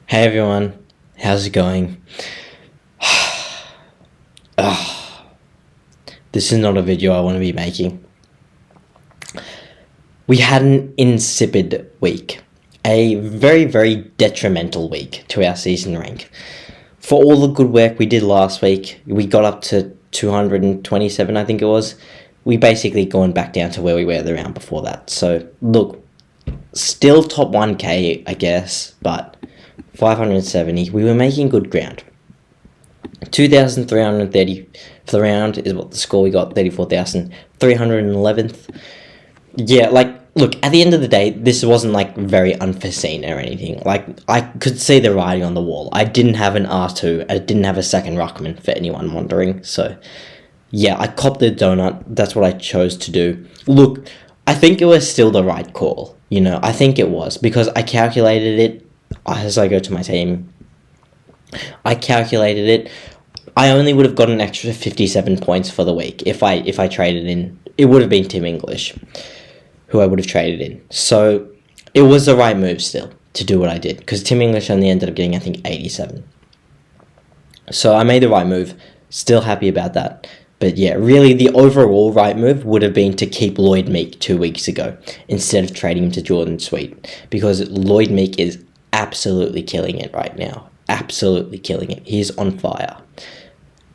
Hey everyone, how's it going? This is not a video I want to be making. We had an insipid week. A very, very detrimental week to our season rank. For all the good work we did last week, we got up to 227, I think it was. We basically gone back down to where we were the round before that. So, look, still top 1k, I guess, but 570, we were making good ground. 2,330 for the round is what the score we got, 34,311th. Yeah, look, at the end of the day, this wasn't, very unforeseen or anything. I could see the writing on the wall. I didn't have an R2, I didn't have a second ruckman, for anyone wondering, so, yeah, I copped the donut, that's what I chose to do. Look, I think it was still the right call, I think it was, because I calculated it as I go to my team. I calculated it. I only would have got an extra 57 points for the week if I traded in. It would have been Tim English, who I would have traded in. So it was the right move still to do what I did, because Tim English only ended up getting, I think, 87. So I made the right move. Still happy about that. But yeah, really the overall right move would have been to keep Lloyd Meek 2 weeks ago instead of trading him to Jordan Sweet, because Lloyd Meek is absolutely killing it right now. Absolutely killing it. He's on fire.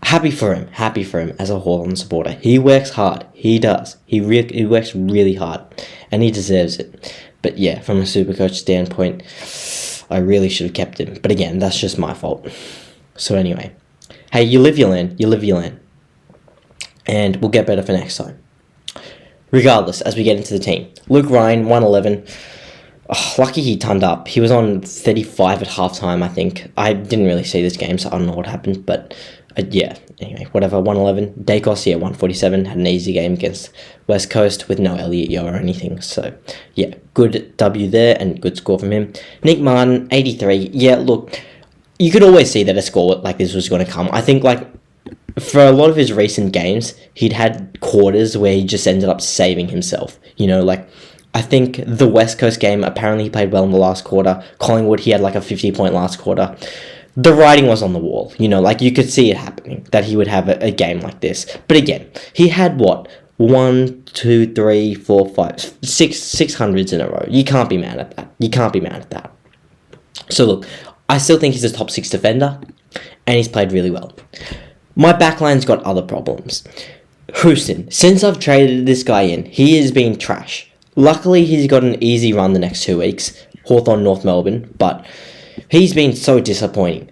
Happy for him as a Hawthorn supporter. He works hard. He does. He works really hard, and he deserves it. But yeah, from a SuperCoach standpoint, I really should have kept him. But again, that's just my fault. So anyway, hey, you live, you learn. And we'll get better for next time. Regardless, as we get into the team, Luke Ryan, 111. Oh, lucky he turned up. He was on 35 at halftime, I think. I didn't really see this game, so I don't know what happened. But, yeah, anyway, whatever, 111. Dacos, 147. Had an easy game against West Coast with no Elliot Yeo or anything. So, yeah, good W there and good score from him. Nick Martin, 83. Yeah, look, you could always see that a score like this was going to come. I think, for a lot of his recent games, he'd had quarters where he just ended up saving himself. I think the West Coast game, apparently he played well in the last quarter. Collingwood, he had a 50-point last quarter. The writing was on the wall, you could see it happening, that he would have a game like this. But again, he had what? 1, 2, 3, 4, 5, 6 hundreds in a row. You can't be mad at that. So look, I still think he's a top 6 defender, and he's played really well. My backline's got other problems. Houston, since I've traded this guy in, he has been trash. Luckily, he's got an easy run the next 2 weeks, Hawthorn, North Melbourne, but he's been so disappointing,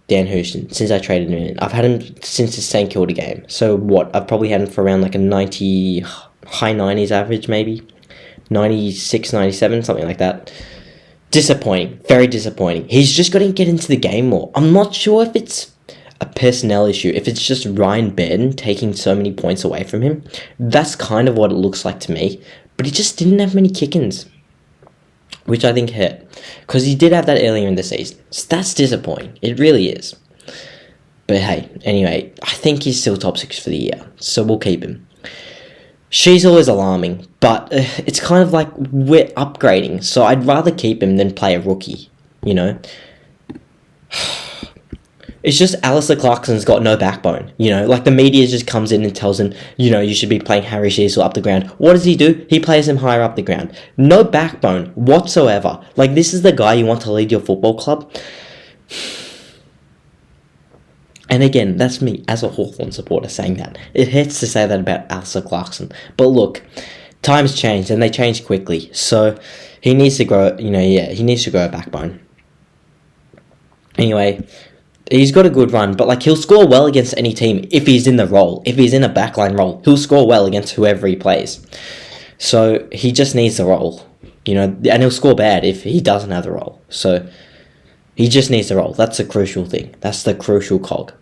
Dan Houston, since I traded him in. I've had him since the St Kilda game, so what, I've probably had him for around a 90, high 90s average maybe, 96, 97, something like that. Disappointing, very disappointing. He's just got to get into the game more. I'm not sure if it's a personnel issue, if it's just Ryan Bairden taking so many points away from him. That's kind of what it looks like to me, but he just didn't have many kick-ins, which I think hurt, because he did have that earlier in the season, so that's disappointing, it really is. But hey, anyway, I think he's still top 6 for the year, so we'll keep him. She's always alarming, but it's kind of we're upgrading, so I'd rather keep him than play a rookie, It's just Alistair Clarkson's got no backbone, the media just comes in and tells him, you should be playing Harry Sheezel up the ground. What does he do? He plays him higher up the ground. No backbone whatsoever. This is the guy you want to lead your football club? And again, that's me as a Hawthorn supporter saying that. It hurts to say that about Alistair Clarkson. But look, times change and they change quickly. So he needs to grow, he needs to grow a backbone. Anyway, he's got a good run, but he'll score well against any team if he's in the role. If he's in a backline role, he'll score well against whoever he plays. So he just needs the role, and he'll score bad if he doesn't have the role. So he just needs the role. That's the crucial thing. That's the crucial cog.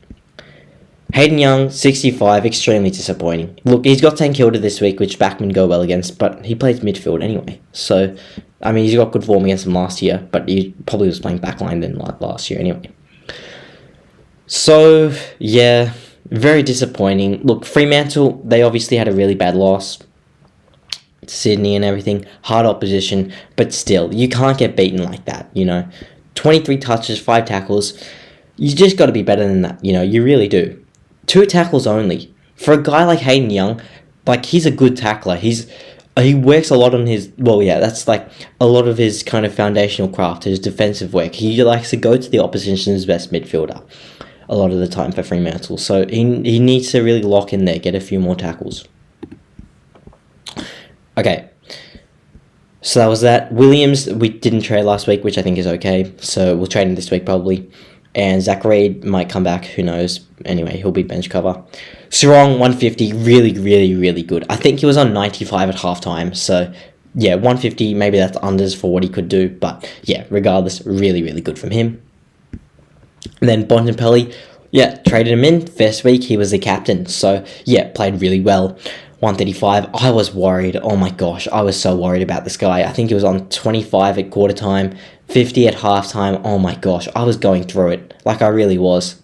Hayden Young, 65, extremely disappointing. Look, he's got St Kilda this week, which backmen go well against, but he plays midfield anyway. So, he's got good form against them last year, but he probably was playing backline then last year anyway. So, yeah, very disappointing. Look, Fremantle, they obviously had a really bad loss. Sydney and everything. Hard opposition, but still, you can't get beaten like that, 23 touches, 5 tackles. You just got to be better than that, you really do. 2 tackles only. For a guy like Hayden Young, he's a good tackler. He works a lot on his, that's a lot of his kind of foundational craft, his defensive work. He likes to go to the opposition's best midfielder a lot of the time for Fremantle. So he needs to really lock in there, get a few more tackles. Okay. So that was that. Williams, we didn't trade last week, which I think is okay. So we'll trade him this week probably. And Zach Reid might come back, who knows. Anyway, he'll be bench cover. Sarong, 150, really, really, really good. I think he was on 95 at halftime. So, 150, maybe that's unders for what he could do. But, regardless, really, really good from him. And then Bontempelli, traded him in. First week, he was the captain. So, played really well. 135. I was worried. Oh my gosh, I was so worried about this guy. I think he was on 25 at quarter time, 50 at halftime. Oh my gosh, I was going through it. I really was,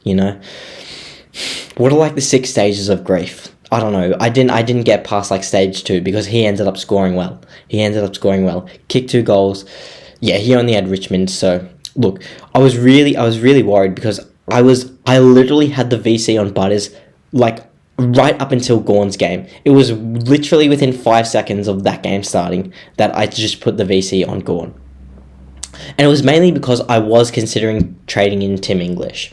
What are the 6 stages of grief? I don't know. I didn't get past stage 2 because he ended up scoring well. Kicked 2 goals. He only had Richmond. So look, I was really worried because I literally had the VC on Butters right up until Gawn's game. It was literally within 5 seconds of that game starting that I just put the VC on Gawn. And it was mainly because I was considering trading in Tim English.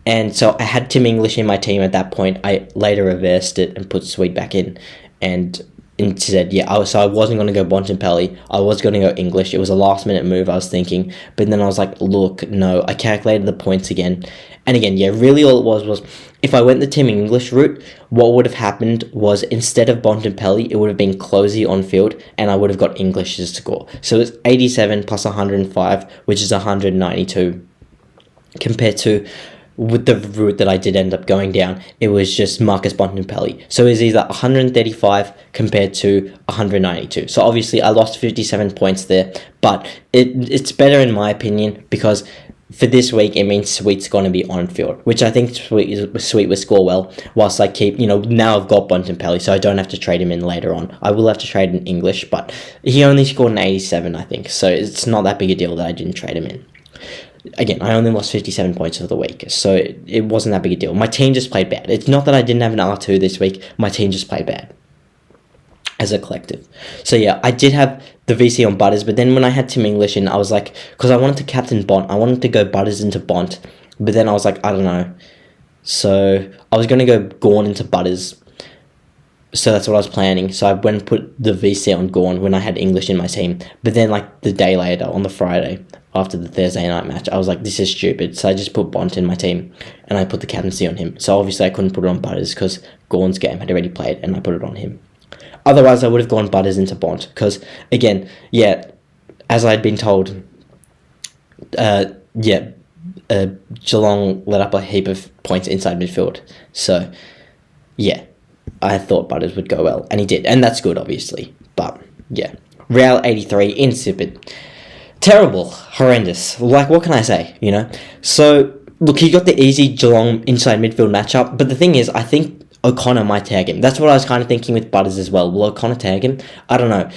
And so I had Tim English in my team at that point. I later reversed it and put Sweet back in. And instead, so I wasn't going to go Bontempelli. I was going to go English. It was a last minute move, I was thinking. But then I was like, look, no. I calculated the points again. And again, really all it was if I went the Tim English route, what would have happened was instead of Bontempelli, it would have been Closey on field, and I would have got English's score. So it's 87 plus 105, which is 192, compared to with the route that I did end up going down, it was just Marcus Bontempelli. So it was either 135 compared to 192. So obviously I lost 57 points there, but it's better in my opinion because for this week, it means Sweet's going to be on field, which I think Sweet will score well, whilst I keep, now I've got Bontempelli, so I don't have to trade him in later on. I will have to trade in English, but he only scored an 87, I think, so it's not that big a deal that I didn't trade him in. Again, I only lost 57 points for the week, so it wasn't that big a deal. My team just played bad. It's not that I didn't have an R2 this week, my team just played bad as a collective. So I did have the VC on Butters, but then when I had Tim English in, I was like, because I wanted to captain Bont, I wanted to go Butters into Bont, but then I was like, I don't know. So I was going to go Gawn into Butters, so that's what I was planning. So I went and put the VC on Gawn when I had English in my team, but then the day later, on the Friday, after the Thursday night match, I was like, this is stupid, so I just put Bont in my team, and I put the captaincy on him. So obviously I couldn't put it on Butters, because Gawn's game had already played, and I put it on him. Otherwise, I would have gone Butters into Bont, because, again, as I'd been told, Geelong let up a heap of points inside midfield. So, I thought Butters would go well, and he did, and that's good, obviously. But, Real 83, insipid. Terrible, horrendous. What can I say, So, look, he got the easy Geelong inside midfield matchup, but the thing is, I think O'Connor might tag him. That's what I was kind of thinking with Butters as well. Will O'Connor tag him? I don't know.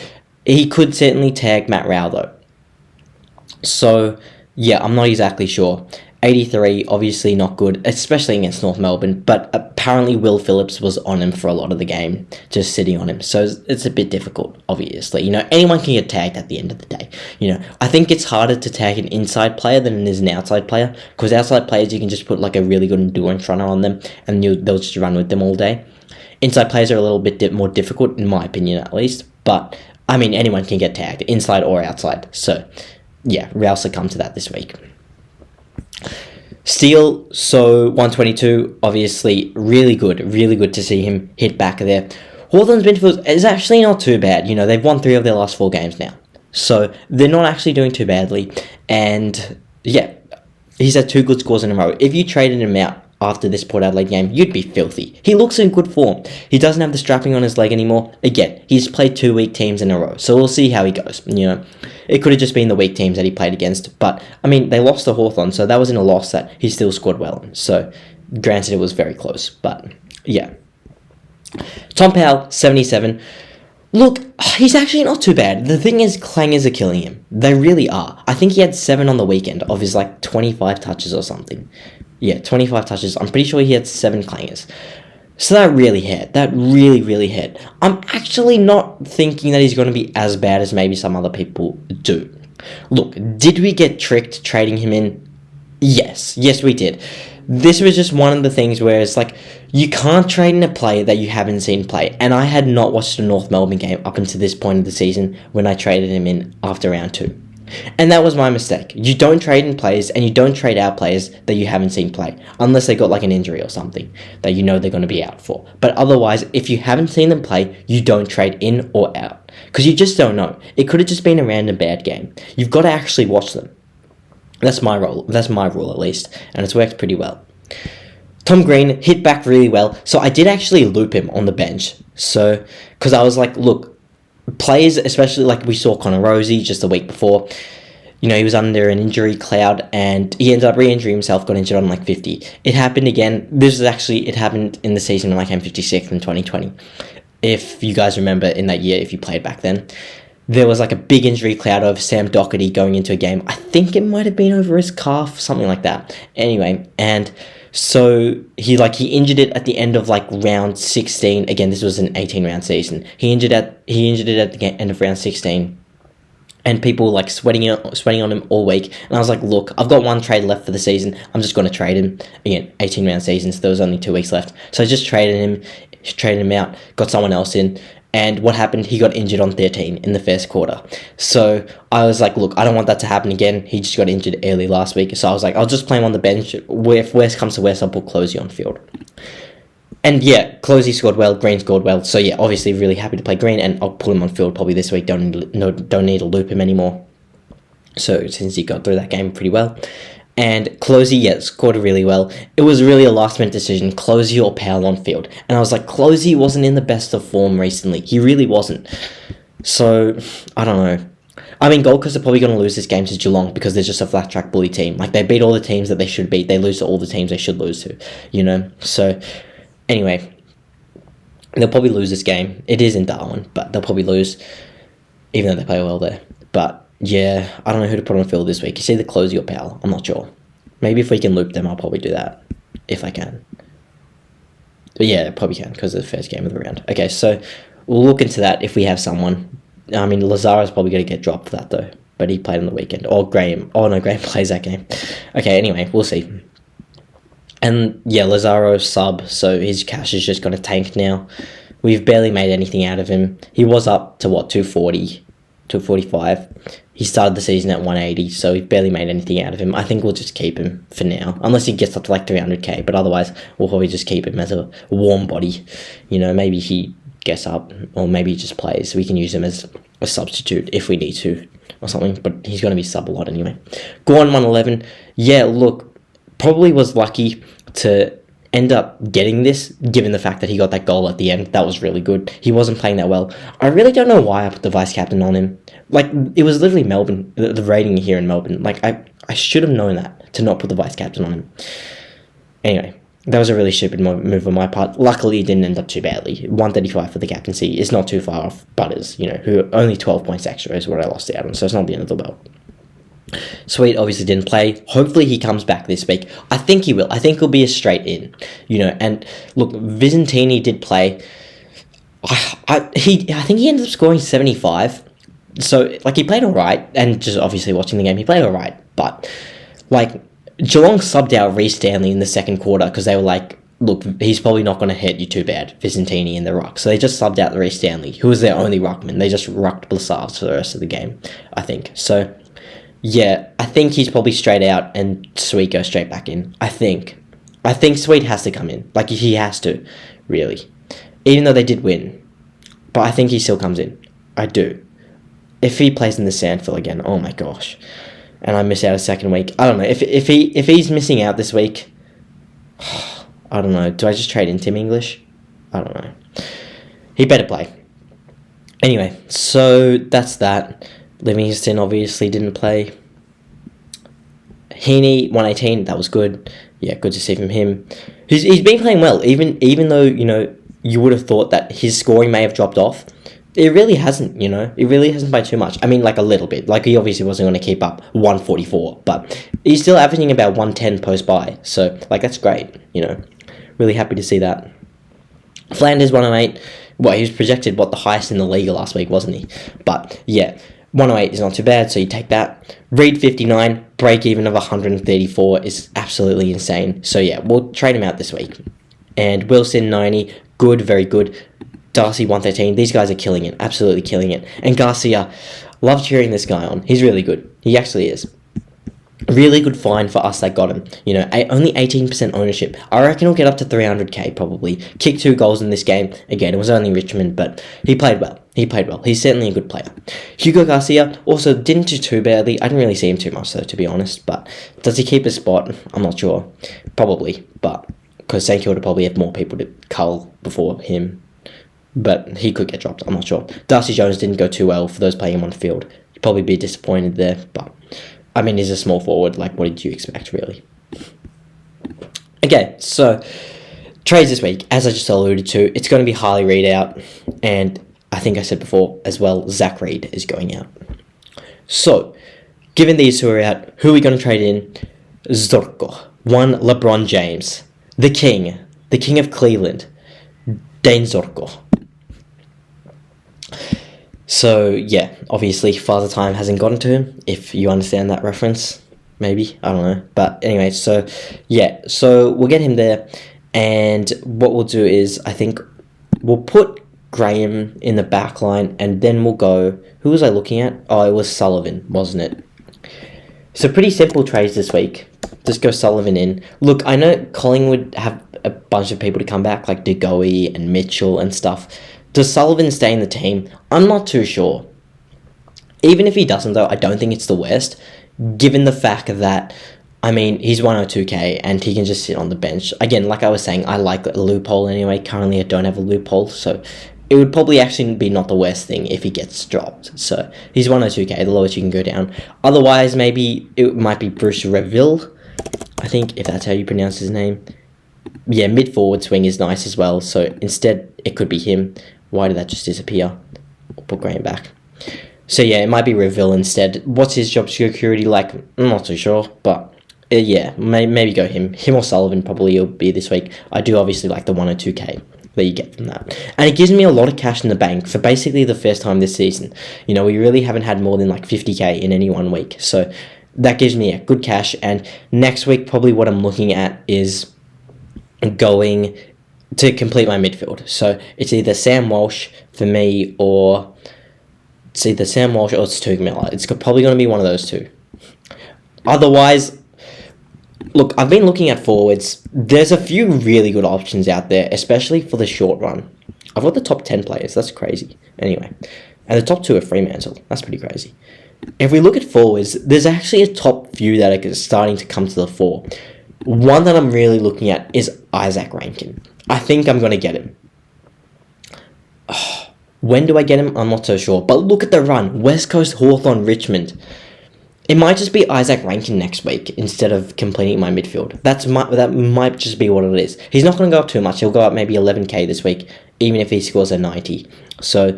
He could certainly tag Matt Rao, though. So, I'm not exactly sure. 83, obviously not good, especially against North Melbourne, but apparently Will Phillips was on him for a lot of the game, just sitting on him, so it's a bit difficult, obviously. Anyone can get tagged at the end of the day. I think it's harder to tag an inside player than it is an outside player, because outside players, you can just put a really good endurance runner on them, and they'll just run with them all day. Inside players are a little bit more difficult, in my opinion at least, but, anyone can get tagged, inside or outside, so, Real succumbed to that this week. Steele, so 122, obviously really good to see him hit back there. Hawthorn's midfield is actually not too bad. They've won 3 of their last 4 games now, so they're not actually doing too badly. And he's had 2 good scores in a row. If you traded him out after this Port Adelaide game, you'd be filthy. He looks in good form. He doesn't have the strapping on his leg anymore. Again, he's played 2 weak teams in a row, so we'll see how he goes. It could have just been the weak teams that he played against, but, they lost to Hawthorn, so that wasn't a loss that he still scored well in. So, granted, it was very close, but, Tom Powell, 77. Look, he's actually not too bad. The thing is, clangers are killing him. They really are. I think he had 7 on the weekend of his 25 touches or something. Yeah, 25 touches. I'm pretty sure he had 7 clangers. So that really hit. That really, really hit. I'm actually not thinking that he's going to be as bad as maybe some other people do. Look, did we get tricked trading him in? Yes. Yes, we did. This was just one of the things where it's you can't trade in a player that you haven't seen play. And I had not watched the North Melbourne game up until this point of the season when I traded him in after round 2. And that was my mistake. You don't trade in players and you don't trade out players that you haven't seen play. Unless they got an injury or something that you know they're going to be out for. But otherwise, if you haven't seen them play, you don't trade in or out. Because you just don't know. It could have just been a random bad game. You've got to actually watch them. That's my role. That's my rule at least. And it's worked pretty well. Tom Green hit back really well. So I did actually loop him on the bench. So, because I was look, players, especially we saw Connor Rosie just the week before, he was under an injury cloud and he ended up re-injuring himself, got injured on 50. It happened again. It happened in the season when I came 56th in 2020. If you guys remember in that year, if you played back then, there was a big injury cloud of Sam Doherty going into a game. I think it might have been over his calf, something like that. Anyway, and so he injured it at the end of round 16. Again, this was an 18-round season. He injured it at the end of round 16, and people were sweating on him all week. And I was look, I've got one trade left for the season. I'm just going to trade him. Again, 18-round season, so there was only 2 weeks left. So I just traded him out, got someone else in. And what happened? He got injured on 13 in the first quarter. So I was look, I don't want that to happen again. He just got injured early last week. So I was I'll just play him on the bench. If worst comes to worst, I'll put Closey on field. And yeah, Closey scored well. Green scored well. So yeah, obviously really happy to play Green. And I'll put him on field probably this week. Don't need to loop him anymore. So since he got through that game pretty well. And Closey, yeah, scored really well. It was really a last-minute decision, Closey or Powell on field. And I was Closey wasn't in the best of form recently. He really wasn't. So, I don't know. I mean, Gold Coast are probably going to lose this game to Geelong because they're just a flat-track bully team. They beat all the teams that they should beat. They lose to all the teams they should lose to, So, anyway, they'll probably lose this game. It is in Darwin, but they'll probably lose, even though they play well there. But yeah, I don't know who to put on field this week. It's either Closey or Powell. I'm not sure. Maybe if we can loop them, I'll probably do that. If I can. But yeah, I probably can because of the first game of the round. Okay, so we'll look into that if we have someone. I mean, Lazara's probably going to get dropped for that though. But he played on the weekend. Or Graham. Oh no, Graham plays that game. Okay, anyway, we'll see. And yeah, Lazaro sub. So his cash is just going to tank now. We've barely made anything out of him. He was up to 240. 245. He started the season at 180, so we've barely made anything out of him. I think we'll just keep him for now, unless he gets up to 300k, but otherwise we'll probably just keep him as a warm body. Maybe he gets up, or maybe he just plays. We can use him as a substitute if we need to, or something, but he's going to be sub a lot anyway. Gorn 111. Yeah, look, probably was lucky to end up getting this, given the fact that he got that goal at the end. That was really good. He wasn't playing that well. I really don't know why I put the vice captain on him. It was literally Melbourne, the rating here in Melbourne. I should have known that, to not put the vice captain on him. Anyway, that was a really stupid move on my part. Luckily, it didn't end up too badly. 135 for the captaincy is not too far off Butters, who only 12 points extra is what I lost out on, so it's not the end of the world. Sweet obviously didn't play. Hopefully he comes back this week. I think he will. I think he'll be a straight in, and look, Vicentini did play. I think he ended up scoring 75. So he played alright, and just obviously watching the game, he played alright. But Geelong subbed out Reece Stanley in the second quarter because they were look, he's probably not going to hit you too bad, Vicentini in the ruck. So they just subbed out Reece Stanley, who was their only ruckman. They just rucked Blasars for the rest of the game, I think. So yeah, I think he's probably straight out and Sweet goes straight back in. I think Sweet has to come in. He has to, really. Even though they did win. But I think he still comes in. I do. If he plays in the Sandfield again, oh my gosh. And I miss out a second week. I don't know. If he's missing out this week, I don't know. Do I just trade in Tim English? I don't know. He better play. Anyway, so that's that. Livingston obviously didn't play. Heaney 118, that was good. Yeah, good to see from him. He's been playing well, even though you would have thought that his scoring may have dropped off. It really hasn't, It really hasn't by too much. I mean, like a little bit. Like, he obviously wasn't going to keep up 144, but he's still averaging about 110 post-buy. So, like, that's great, Really happy to see that. Flanders 108. Well, he was projected, the highest in the league last week, wasn't he? But, yeah, 108 is not too bad, so you take that. Reed 59, break even of 134 is absolutely insane. So, yeah, we'll trade him out this week. And Wilson 90, good, very good. Darcy 113, these guys are killing it, absolutely killing it. And Garcia, love cheering this guy on. He's really good. He actually is. Really good find for us that got him. Only 18% ownership. I reckon he'll get up to 300k probably. Kicked 2 goals in this game. Again, it was only Richmond, but he played well. He's certainly a good player. Hugo Garcia also didn't do too badly. I didn't really see him too much though, to be honest. But does he keep his spot? I'm not sure. Probably, but because St Kilda probably have more people to cull before him. But he could get dropped. I'm not sure. Darcy Jones didn't go too well for those playing him on field. You'd probably be disappointed there, but I mean, he's a small forward. Like, what did you expect, really? Okay, so trades this week, as I just alluded to, it's going to be Harley Reid out, and I think I said before as well, Zach Reid is going out. So, given these two are out, who are we going to trade in? Zorko. One, LeBron James. The king of Cleveland, Dane Zorko. So, yeah, obviously, Father Time hasn't gotten to him, if you understand that reference. Maybe, I don't know. But anyway, so, yeah, so we'll get him there. And what we'll do is, I think, we'll put Graham in the back line, and then we'll go... Who was I looking at? Oh, it was Sullivan, wasn't it? So, pretty simple trades this week. Just go Sullivan in. Look, I know Collingwood have a bunch of people to come back, like DeGoey and Mitchell and stuff. Does Sullivan stay in the team? I'm not too sure. Even if he doesn't, though, I don't think it's the worst, given the fact that, I mean, he's 102k and he can just sit on the bench. Again, like I was saying, I like a loophole anyway. Currently, I don't have a loophole, so it would probably actually be not the worst thing if he gets dropped. So he's 102k, the lowest you can go down. Otherwise, maybe it might be Bruce Reville, I think, if that's how you pronounce his name. Yeah, mid-forward swing is nice as well, so instead, it could be him. Why did that just disappear? I'll put Graham back. So yeah, it might be Reville instead. What's his job security like? I'm not too sure, but yeah, maybe go him. Him or Sullivan probably will be this week. I do obviously like the 102k that you get from that. And it gives me a lot of cash in the bank for basically the first time this season. We really haven't had more than like 50k in any 1 week. So that gives me good cash. And next week, probably what I'm looking at is going to complete my midfield. So it's either Sam Walsh for me, or it's Tug Miller. It's probably going to be one of those two. Otherwise, look, I've been looking at forwards. There's a few really good options out there, especially for the short run. I've got the top 10 players. That's crazy. Anyway, and the top 2 are Fremantle. That's pretty crazy. If we look at forwards, there's actually a top few that are starting to come to the fore. One that I'm really looking at is Isaac Rankin. I think I'm going to get him. When do I get him? I'm not so sure. But look at the run. West Coast, Hawthorn, Richmond. It might just be Isaac Rankin next week instead of completing my midfield. That might just be what it is. He's not going to go up too much. He'll go up maybe 11k this week, even if he scores a 90. So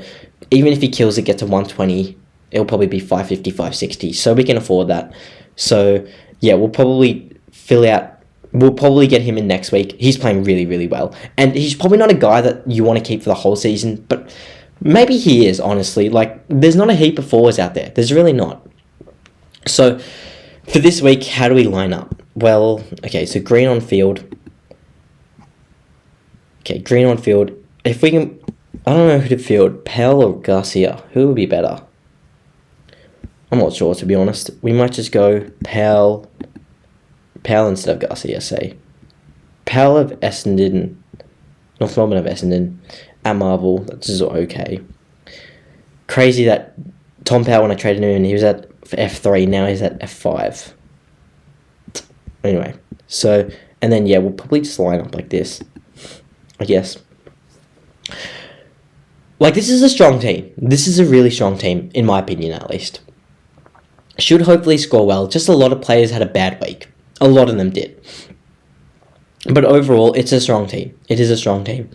even if he kills it, gets to 120, it'll probably be 550, 560. So we can afford that. So yeah, we'll probably get him in next week. He's playing really, really well. And he's probably not a guy that you want to keep for the whole season, but maybe he is, honestly. Like, there's not a heap of forwards out there. There's really not. So, for this week, how do we line up? Well, okay, so Green on field. Okay, Green on field. If we can... I don't know who to field. Powell or Garcia? Who would be better? I'm not sure, to be honest. We might just go Powell instead of Garcia, say. Powell of Essendon. North Melbourne of Essendon. At Marvel, that's just okay. Crazy that Tom Powell, when I traded him, he was at F3, now he's at F5. Anyway, so, and then, yeah, we'll probably just line up like this, I guess. Like, this is a strong team. This is a really strong team, in my opinion, at least. Should hopefully score well. Just a lot of players had a bad week. A lot of them did. But overall, it's a strong team. It is a strong team.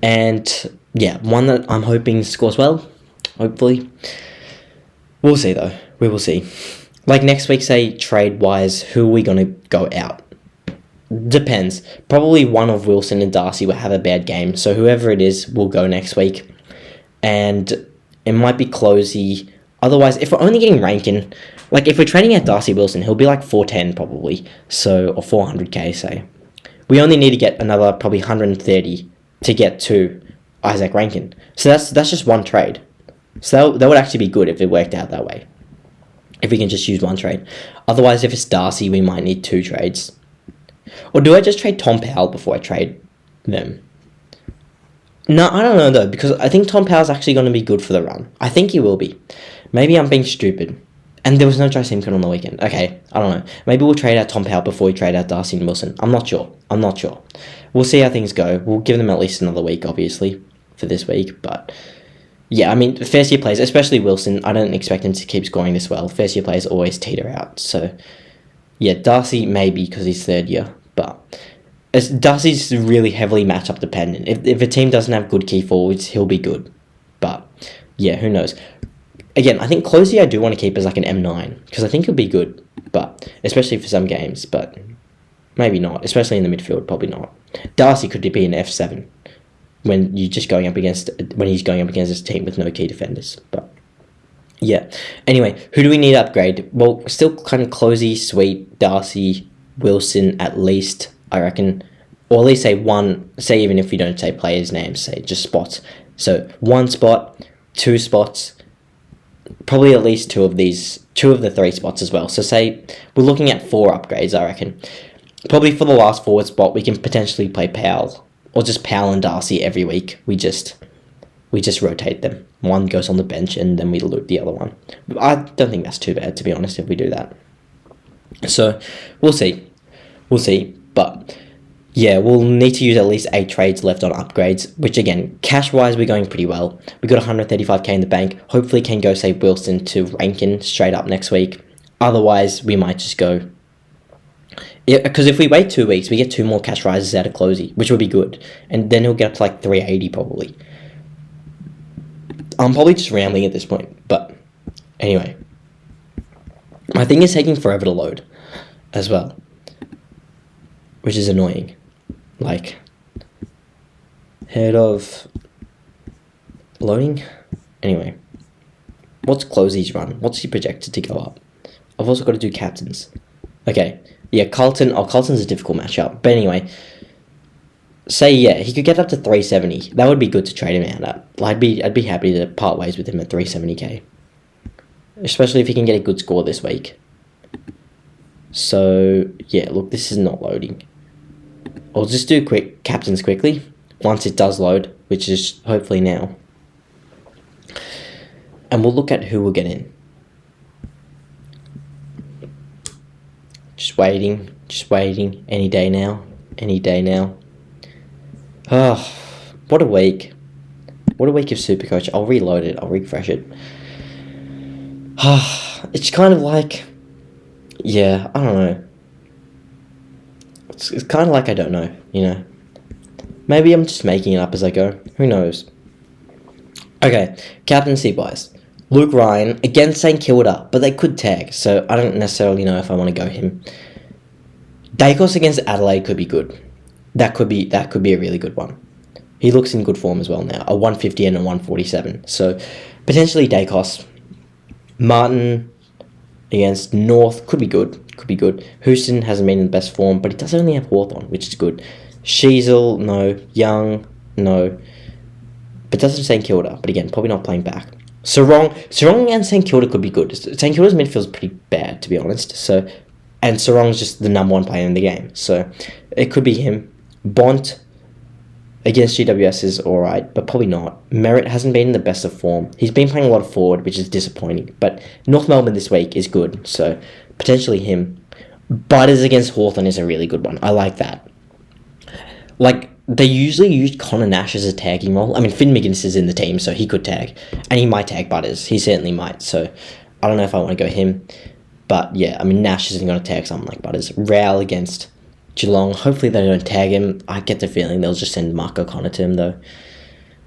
And yeah, one that I'm hoping scores well. Hopefully. We'll see, though. We will see. Like, next week, say, trade-wise, who are we going to go out? Depends. Probably one of Wilson and Darcy will have a bad game, so whoever it is will go next week. And it might be Closey. Otherwise, if we're only getting Rankin, like, if we're trading out Darcy Wilson, he'll be like 410 probably, so, or 400k, say. We only need to get another probably 130 to get to Isaac Rankin. So that's just one trade. So that would actually be good if it worked out that way. If we can just use one trade. Otherwise, if it's Darcy, we might need 2 trades. Or do I just trade Tom Powell before I trade them? No, I don't know though, because I think Tom Powell's actually going to be good for the run. I think he will be. Maybe I'm being stupid. And there was no Joe Simpson on the weekend. Okay, I don't know. Maybe we'll trade out Tom Powell before we trade out Darcy and Wilson. I'm not sure. We'll see how things go. We'll give them at least another week, obviously, for this week. But, yeah, I mean, first year players, especially Wilson, I don't expect him to keep scoring this well. First year players always teeter out. So, yeah, Darcy maybe because he's third year. But Darcy's really heavily matchup dependent. If a team doesn't have good key forwards, he'll be good. But, yeah, who knows. Again, I think Closey I do want to keep as like an M9, because I think he'll be good, but especially for some games, but maybe not, especially in the midfield, probably not. Darcy could be an F7 when he's going up against this team with no key defenders, but yeah. Anyway, who do we need to upgrade? Well, still kind of Closey, Sweet, Darcy, Wilson at least, I reckon, or at least say even if we don't say players' names, say just spots. So 1 spot, 2 spots, probably at least 2 of the 3 spots as well. So say we're looking at 4 upgrades, I reckon. Probably for the last forward spot, we can potentially play Powell, or just Powell and Darcy every week. We just rotate them. One goes on the bench, and then we loot the other one. I don't think that's too bad, to be honest, if we do that. So we'll see, but yeah, we'll need to use at least 8 trades left on upgrades, which again, cash-wise, we're going pretty well. We got 135k in the bank. Hopefully can go, say, Wilson to Rankin straight up next week. Otherwise, we might just go... Yeah, because if we wait 2 weeks, we get 2 more cash rises out of Closey, which would be good. And then he'll get up to like 380 probably. I'm probably just rambling at this point, but anyway. My thing is taking forever to load as well, which is annoying. Like, head of loading. Anyway, what's Closey's run? What's he projected to go up? I've also got to do captains. Okay, yeah, Carlton. Oh, Carlton's a difficult matchup. But anyway, say yeah, he could get up to 370. That would be good to trade him out at. I'd be happy to part ways with him at 370k, especially if he can get a good score this week. So yeah, look, this is not loading. I'll just do quick captains quickly once it does load, which is hopefully now. And we'll look at who we'll get in. Just waiting. Any day now. Oh, what a week. What a week of SuperCoach. I'll reload it. I'll refresh it. It's kind of like... Yeah, I don't know. It's kind of like I don't know, you know. Maybe I'm just making it up as I go. Who knows? Okay, captaincy wise. Luke Ryan against St Kilda, but they could tag, so I don't necessarily know if I want to go him. Dacos against Adelaide could be good. That could be a really good one. He looks in good form as well now. A 150 and a 147. So potentially Dacos. Martin against North could be good. Houston hasn't been in the best form, but he does only have Hawthorn, which is good. Sheasel, no. Young, no. But doesn't St Kilda, but again, probably not playing back. Sarong and St Kilda could be good. St Kilda's midfield is pretty bad, to be honest. So, and Sarong's just the number 1 player in the game. So it could be him. Bont against GWS is alright, but probably not. Merritt hasn't been in the best of form. He's been playing a lot of forward, which is disappointing. But North Melbourne this week is good, so potentially him. Butters against Hawthorn is a really good one. I like that. Like, they usually use Connor Nash as a tagging role. I mean, Finn McGuinness is in the team, so he could tag. And he might tag Butters. He certainly might, so I don't know if I want to go him. But yeah, I mean, Nash isn't going to tag someone like Butters. Rowell against Geelong. Hopefully they don't tag him. I get the feeling they'll just send Mark O'Connor to him, though.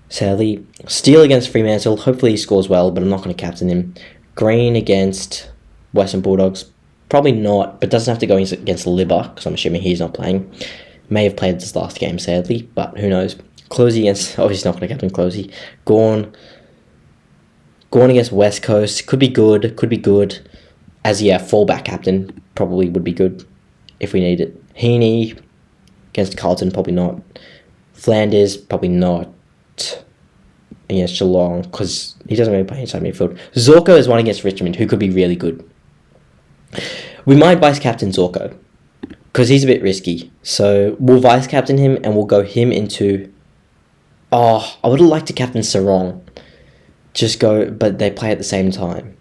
Sadly, Steele against Fremantle. Hopefully he scores well, but I'm not going to captain him. Green against Western Bulldogs. Probably not, but doesn't have to go against Libba, because I'm assuming he's not playing. May have played this last game, sadly, but who knows. Closey against... Obviously not going to captain Closey. Gorn against West Coast. Could be good. As, fullback captain. Probably would be good if we need it. Heaney against Carlton. Probably not. Flanders. Probably not. Against Geelong, because he doesn't really play inside midfield. Zorko is one against Richmond, who could be really good. We might vice-captain Zorko, because he's a bit risky. So we'll vice-captain him, and we'll go him into... I would have liked to captain Sarong. But they play at the same time.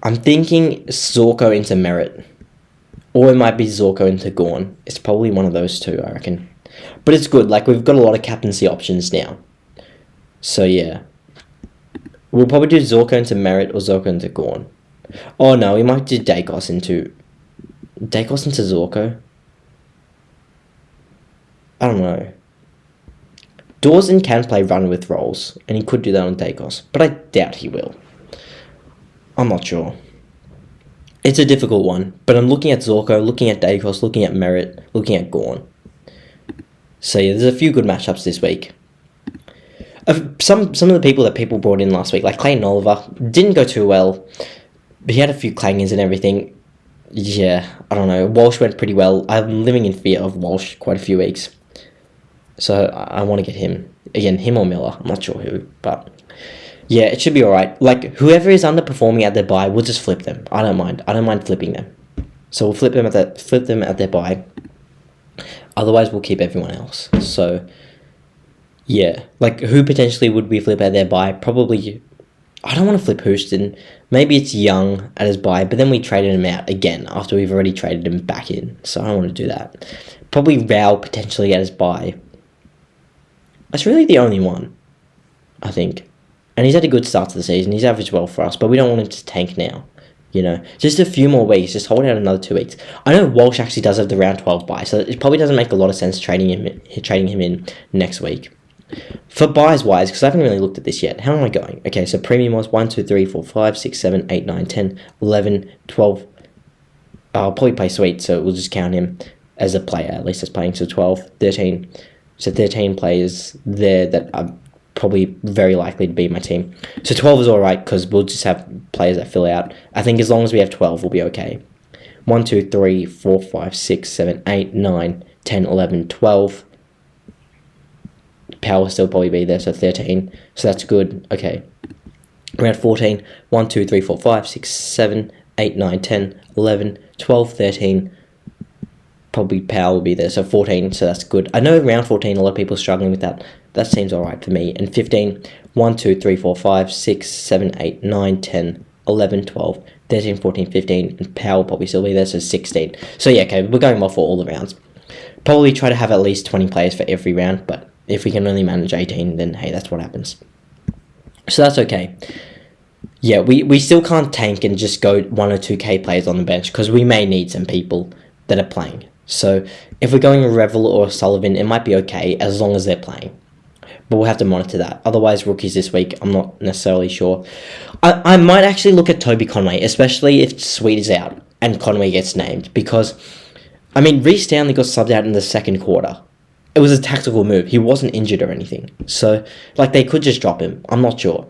I'm thinking Zorko into Merritt. Or it might be Zorko into Gorn. It's probably one of those two, I reckon. But it's good. We've got a lot of captaincy options now. So, yeah. We'll probably do Zorko into Merritt or Zorko into Gorn. Oh, no. We might do Dacos into Zorko? I don't know. Dawson can play run with rolls, and he could do that on Dacos, but I doubt he will. I'm not sure. It's a difficult one, but I'm looking at Zorko, looking at Dacos, looking at Merritt, looking at Gorn. So yeah, there's a few good matchups this week. Some of the people that people brought in last week, like Clayton Oliver, didn't go too well. But he had a few clangers and everything. Yeah, I don't know. Walsh went pretty well. I'm living in fear of Walsh quite a few weeks. So I want to get him. Again, him or Miller. I'm not sure who. But yeah, it should be alright. Whoever is underperforming at their bye, we'll just flip them. I don't mind. I don't mind flipping them. So we'll flip them at their bye. Otherwise, we'll keep everyone else. So yeah. Who potentially would we flip at their bye? Probably... I don't want to flip Houston. Maybe it's Young at his bye, but then we traded him out again after we've already traded him back in. So I don't want to do that. Probably Rao potentially at his bye. That's really the only one, I think. And he's had a good start to the season. He's averaged well for us, but we don't want him to tank now. Just a few more weeks. Just hold out another 2 weeks. I know Walsh actually does have the round 12 bye, so it probably doesn't make a lot of sense trading him in next week. For buys wise, because I haven't really looked at this yet. How am I going? Okay, so premium was 1, 2, 3, 4, 5, 6, 7, 8, 9, 10, 11, 12. I'll probably play Sweet, so we'll just count him as a player, at least as playing. So 12, 13. So 13 players there that are probably very likely to be my team. So 12 is alright, because we'll just have players that fill out. I think as long as we have 12, we'll be okay. 1, 2, 3, 4, 5, 6, 7, 8, 9, 10, 11, 12. Power will still probably be there, so 13. So that's good. Okay. Around 14. 1, 2, 3, 4, 5, 6, 7, 8, 9, 10, 11, 12, 13. Probably Power will be there, so 14. So that's good. I know around 14, a lot of people are struggling with that. That seems alright for me. And 15. 1, 2, 3, 4, 5, 6, 7, 8, 9, 10, 11, 12, 13, 14, 15. And Power will probably still be there, so 16. So yeah, okay. We're going well for all the rounds. Probably try to have at least 20 players for every round, but if we can only manage 18, then hey, that's what happens. So that's okay. Yeah, we still can't tank and just go 1 or 2k players on the bench, because we may need some people that are playing. So if we're going Revel or Sullivan, it might be okay as long as they're playing. But we'll have to monitor that. Otherwise, rookies this week, I'm not necessarily sure. I might actually look at Toby Conway, especially if Sweet is out and Conway gets named, because, Reece Stanley got subbed out in the second quarter. It was a tactical move. He wasn't injured or anything. So, they could just drop him. I'm not sure.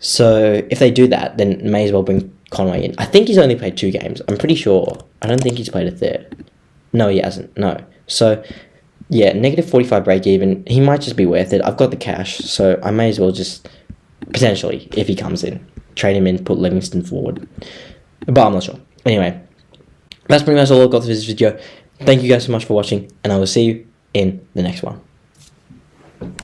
So, if they do that, then may as well bring Conway in. I think he's only played 2 games. I'm pretty sure. I don't think he's played a third. No, he hasn't. No. So, yeah, negative 45 break even. He might just be worth it. I've got the cash, so I may as well just, potentially, if he comes in, trade him in, put Livingston forward. But I'm not sure. Anyway, that's pretty much all I've got for this video. Thank you guys so much for watching, and I will see you in the next one.